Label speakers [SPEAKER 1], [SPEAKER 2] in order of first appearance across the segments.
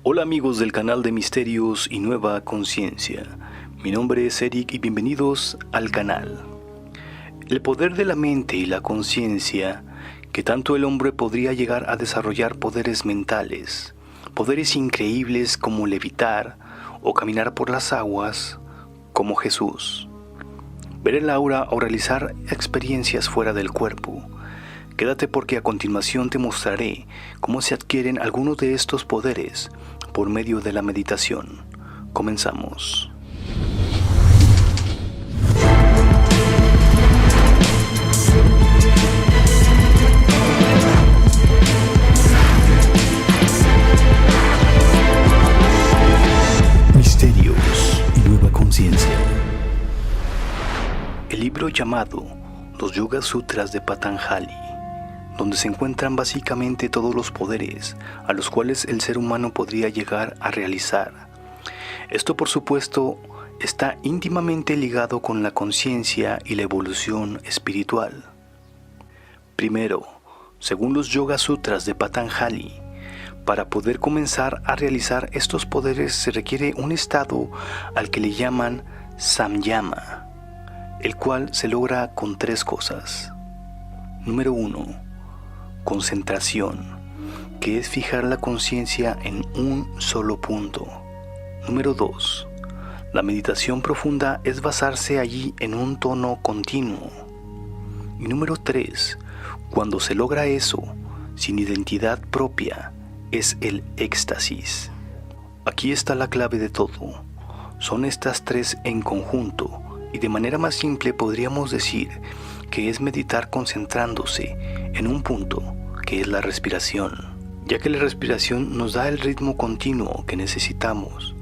[SPEAKER 1] Hola amigos del canal de Misterios y Nueva Conciencia. Mi nombre es Eric y bienvenidos al canal. El poder de la mente y la conciencia, que tanto el hombre podría llegar a desarrollar poderes mentales, poderes increíbles como levitar o caminar por las aguas, como Jesús. Ver el aura o realizar experiencias fuera del cuerpo. Quédate porque a continuación te mostraré cómo se adquieren algunos de estos poderes por medio de la meditación. Comenzamos. Misterios y Nueva Conciencia. El libro llamado Los Yoga Sutras de Patanjali, donde se encuentran básicamente todos los poderes a los cuales el ser humano podría llegar a realizar. Esto, por supuesto, está íntimamente ligado con la conciencia y la evolución espiritual. Primero, según los Yoga Sutras de Patanjali, para poder comenzar a realizar estos poderes se requiere un estado al que le llaman samyama, el cual se logra con tres cosas. Número 1. Concentración, que es fijar la conciencia en un solo punto. Número 2. La meditación profunda es basarse allí en un tono continuo. Y número 3. Cuando se logra eso, sin identidad propia, es el éxtasis. Aquí está la clave de todo. Son estas tres en conjunto, y de manera más simple podríamos decir que es meditar concentrándose en un punto, que es la respiración, ya que la respiración nos da el ritmo continuo que necesitamos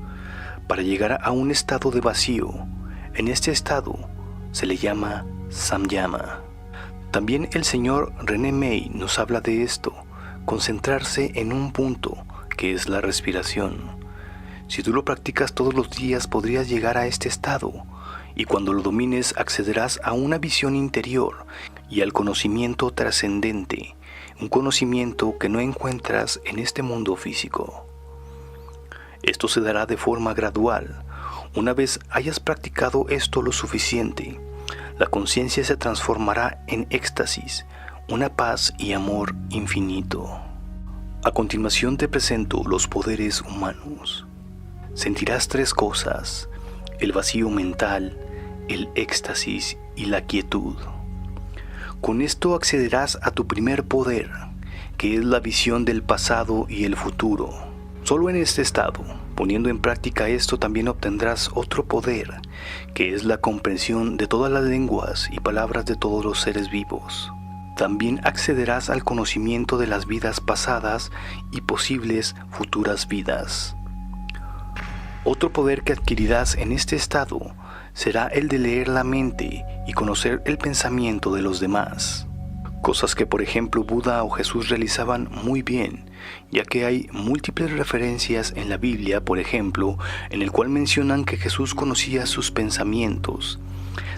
[SPEAKER 1] para llegar a un estado de vacío. En este estado se le llama samyama. También el señor René May nos habla de esto, concentrarse en un punto, que es la respiración. Si tú lo practicas todos los días podrías llegar a este estado, y cuando lo domines accederás a una visión interior y al conocimiento trascendente, un conocimiento que no encuentras en este mundo físico. Esto se dará de forma gradual. Una vez hayas practicado esto lo suficiente, la conciencia se transformará en éxtasis, una paz y amor infinito. A continuación te presento los poderes humanos. Sentirás tres cosas: el vacío mental, el éxtasis y la quietud. Con esto accederás a tu primer poder, que es la visión del pasado y el futuro. Solo en este estado, poniendo en práctica esto, también obtendrás otro poder, que es la comprensión de todas las lenguas y palabras de todos los seres vivos. También accederás al conocimiento de las vidas pasadas y posibles futuras vidas. Otro poder que adquirirás en este estado será el de leer la mente y conocer el pensamiento de los demás. Cosas que, por ejemplo, Buda o Jesús realizaban muy bien, ya que hay múltiples referencias en la Biblia, por ejemplo, en el cual mencionan que Jesús conocía sus pensamientos.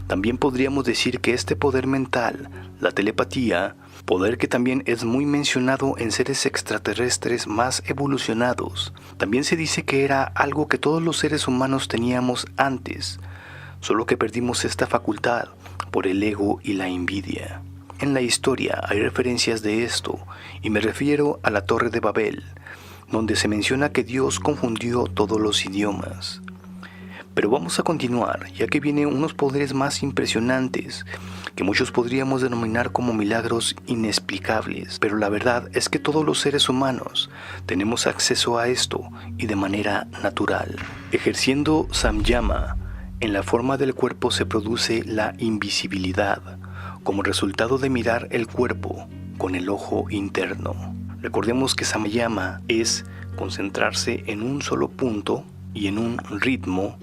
[SPEAKER 1] También podríamos decir que este poder mental, la telepatía, poder que también es muy mencionado en seres extraterrestres más evolucionados, también se dice que era algo que todos los seres humanos teníamos antes, solo que perdimos esta facultad por el ego y la envidia. En la historia hay referencias de esto, y me refiero a la Torre de Babel, donde se menciona que Dios confundió todos los idiomas. Pero vamos a continuar, ya que vienen unos poderes más impresionantes, que muchos podríamos denominar como milagros inexplicables, pero la verdad es que todos los seres humanos tenemos acceso a esto y de manera natural. Ejerciendo samyama, en la forma del cuerpo se produce la invisibilidad, como resultado de mirar el cuerpo con el ojo interno. Recordemos que samyama es concentrarse en un solo punto y en un ritmo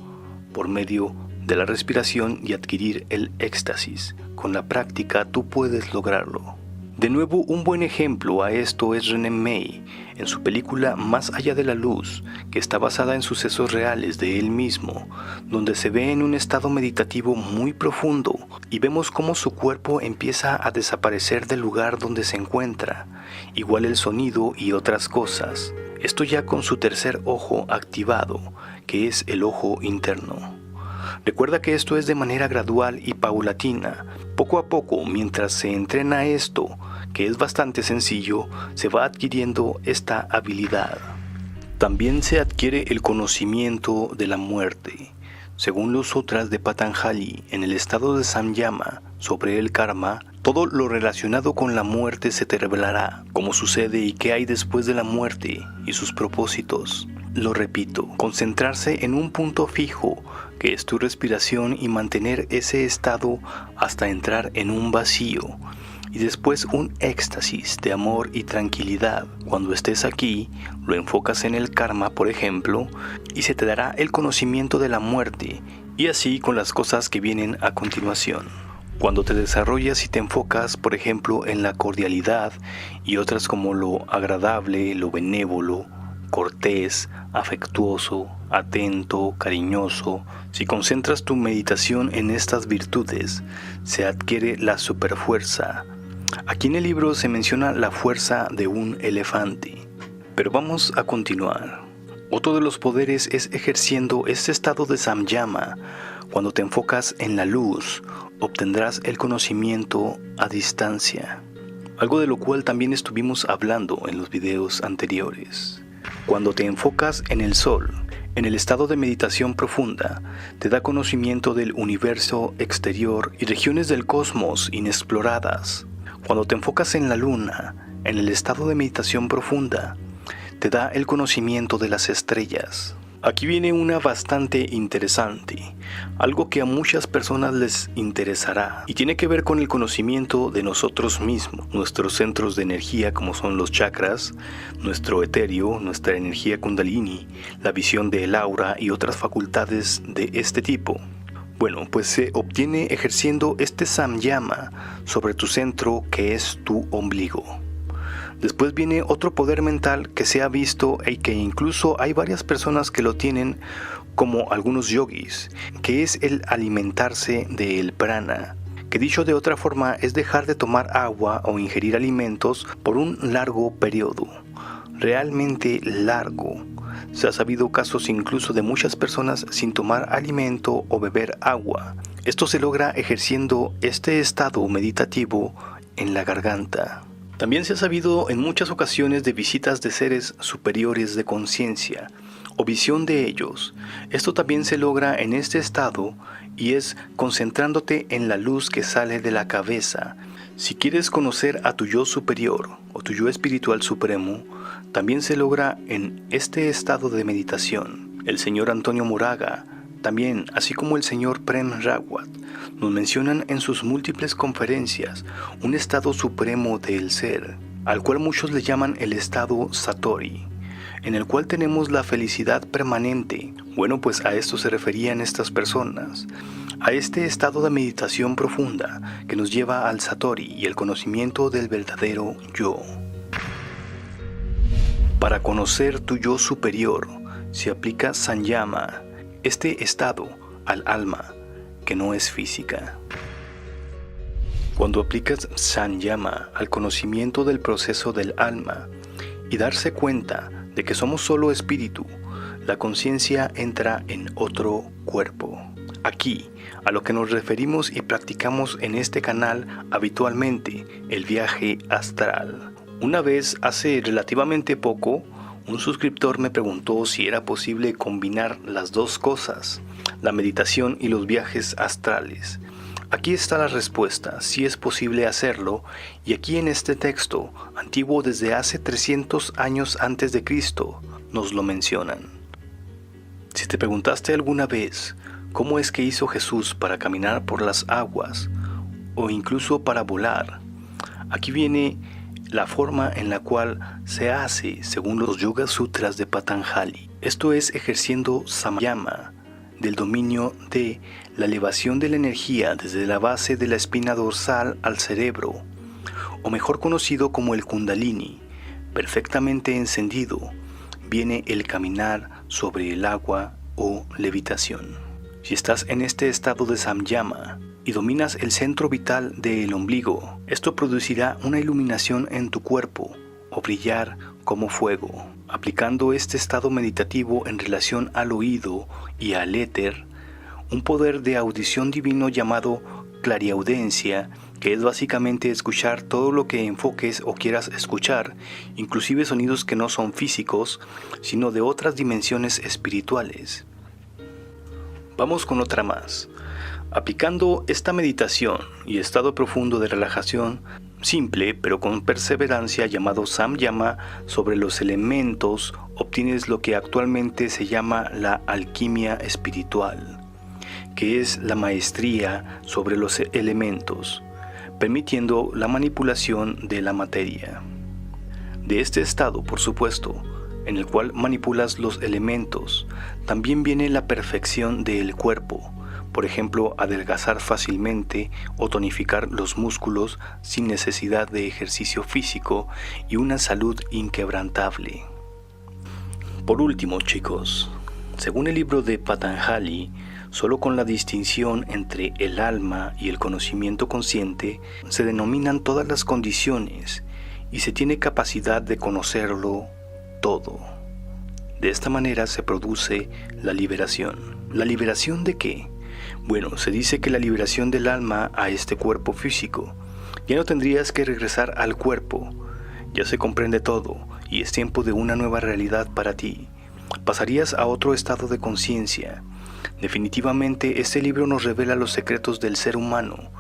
[SPEAKER 1] por medio de la respiración y adquirir el éxtasis. Con la práctica tú puedes lograrlo. De nuevo, un buen ejemplo a esto es René May, en su película Más allá de la luz, que está basada en sucesos reales de él mismo, donde se ve en un estado meditativo muy profundo y vemos cómo su cuerpo empieza a desaparecer del lugar donde se encuentra, igual el sonido y otras cosas. Esto ya con su tercer ojo activado, que es el ojo interno. Recuerda que esto es de manera gradual y paulatina. Poco a poco, mientras se entrena esto, que es bastante sencillo, se va adquiriendo esta habilidad. También se adquiere el conocimiento de la muerte. Según los sutras de Patanjali, en el estado de samyama, sobre el karma, todo lo relacionado con la muerte se te revelará, cómo sucede y qué hay después de la muerte y sus propósitos. Lo repito, concentrarse en un punto fijo, que es tu respiración, y mantener ese estado hasta entrar en un vacío, y después un éxtasis de amor y tranquilidad. Cuando estés aquí, lo enfocas en el karma, por ejemplo, y se te dará el conocimiento de la muerte, y así con las cosas que vienen a continuación. Cuando te desarrollas y te enfocas, por ejemplo, en la cordialidad y otras como lo agradable, lo benévolo, cortés, afectuoso, atento, cariñoso, si concentras tu meditación en estas virtudes, se adquiere la superfuerza. Aquí en el libro se menciona la fuerza de un elefante. Pero vamos a continuar. Otro de los poderes es ejerciendo este estado de samyama. Cuando te enfocas en la luz, obtendrás el conocimiento a distancia. Algo de lo cual también estuvimos hablando en los videos anteriores. Cuando te enfocas en el sol, en el estado de meditación profunda, te da conocimiento del universo exterior y regiones del cosmos inexploradas. Cuando te enfocas en la luna, en el estado de meditación profunda, te da el conocimiento de las estrellas. Aquí viene una bastante interesante, algo que a muchas personas les interesará y tiene que ver con el conocimiento de nosotros mismos, nuestros centros de energía como son los chakras, nuestro etéreo, nuestra energía kundalini, la visión del aura y otras facultades de este tipo. Bueno, pues se obtiene ejerciendo este samyama sobre tu centro, que es tu ombligo. Después viene otro poder mental que se ha visto y que incluso hay varias personas que lo tienen, como algunos yogis, que es el alimentarse del prana, que dicho de otra forma es dejar de tomar agua o ingerir alimentos por un largo periodo, realmente largo. Se ha sabido casos incluso de muchas personas sin tomar alimento o beber agua. Esto se logra ejerciendo este estado meditativo en la garganta. También se ha sabido en muchas ocasiones de visitas de seres superiores de conciencia o visión de ellos. Esto también se logra en este estado y es concentrándote en la luz que sale de la cabeza. Si quieres conocer a tu yo superior o tu yo espiritual supremo, también se logra en este estado de meditación. El señor Antonio Moraga, también, así como el señor Prem Rawat, nos mencionan en sus múltiples conferencias un estado supremo del ser, al cual muchos le llaman el estado Satori, en el cual tenemos la felicidad permanente. Bueno, pues a esto se referían estas personas, a este estado de meditación profunda que nos lleva al Satori y el conocimiento del verdadero yo. Para conocer tu yo superior, se aplica Sanyama, este estado al alma, que no es física. Cuando aplicas Sanyama al conocimiento del proceso del alma y darse cuenta de que somos solo espíritu, la conciencia entra en otro cuerpo. Aquí, a lo que nos referimos y practicamos en este canal habitualmente, el viaje astral. Una vez, hace relativamente poco, un suscriptor me preguntó si era posible combinar las dos cosas, la meditación y los viajes astrales. Aquí está la respuesta, sí es posible hacerlo, y aquí en este texto, antiguo desde hace 300 años antes de Cristo, nos lo mencionan. Si te preguntaste alguna vez cómo es que hizo Jesús para caminar por las aguas, o incluso para volar, aquí viene la forma en la cual se hace según los Yoga Sutras de Patanjali. Esto es ejerciendo Samyama, del dominio de la elevación de la energía desde la base de la espina dorsal al cerebro, o mejor conocido como el Kundalini, perfectamente encendido, viene el caminar sobre el agua o levitación. Si estás en este estado de samyama y dominas el centro vital del ombligo, esto producirá una iluminación en tu cuerpo o brillar como fuego. Aplicando este estado meditativo en relación al oído y al éter, un poder de audición divino llamado clariaudiencia, que es básicamente escuchar todo lo que enfoques o quieras escuchar, inclusive sonidos que no son físicos, sino de otras dimensiones espirituales. Vamos con otra más. Aplicando esta meditación y estado profundo de relajación, simple pero con perseverancia llamado samyama sobre los elementos, obtienes lo que actualmente se llama la alquimia espiritual, que es la maestría sobre los elementos, permitiendo la manipulación de la materia. De este estado, por supuesto, en el cual manipulas los elementos, también viene la perfección del cuerpo, por ejemplo, adelgazar fácilmente o tonificar los músculos sin necesidad de ejercicio físico y una salud inquebrantable. Por último, chicos, según el libro de Patanjali, solo con la distinción entre el alma y el conocimiento consciente se denominan todas las condiciones y se tiene capacidad de conocerlo todo. De esta manera se produce la liberación. ¿La liberación de qué? Bueno, se dice que la liberación del alma a este cuerpo físico. Ya no tendrías que regresar al cuerpo. Ya se comprende todo y es tiempo de una nueva realidad para ti. Pasarías a otro estado de conciencia. Definitivamente este libro nos revela los secretos del ser humano.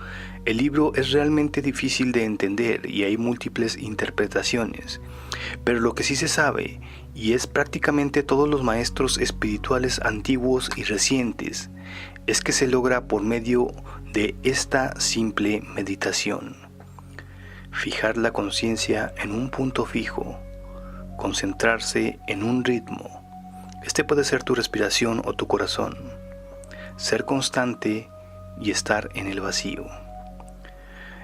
[SPEAKER 1] El libro es realmente difícil de entender y hay múltiples interpretaciones. Pero lo que sí se sabe, y es prácticamente todos los maestros espirituales antiguos y recientes, es que se logra por medio de esta simple meditación. Fijar la conciencia en un punto fijo, concentrarse en un ritmo. Este puede ser tu respiración o tu corazón. Ser constante y estar en el vacío.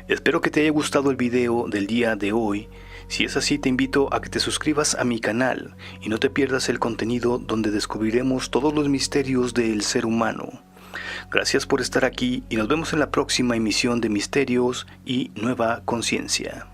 [SPEAKER 1] Espero que te haya gustado el video del día de hoy. Si es así, te invito a que te suscribas a mi canal y no te pierdas el contenido donde descubriremos todos los misterios del ser humano. Gracias por estar aquí y nos vemos en la próxima emisión de Misterios y Nueva Conciencia.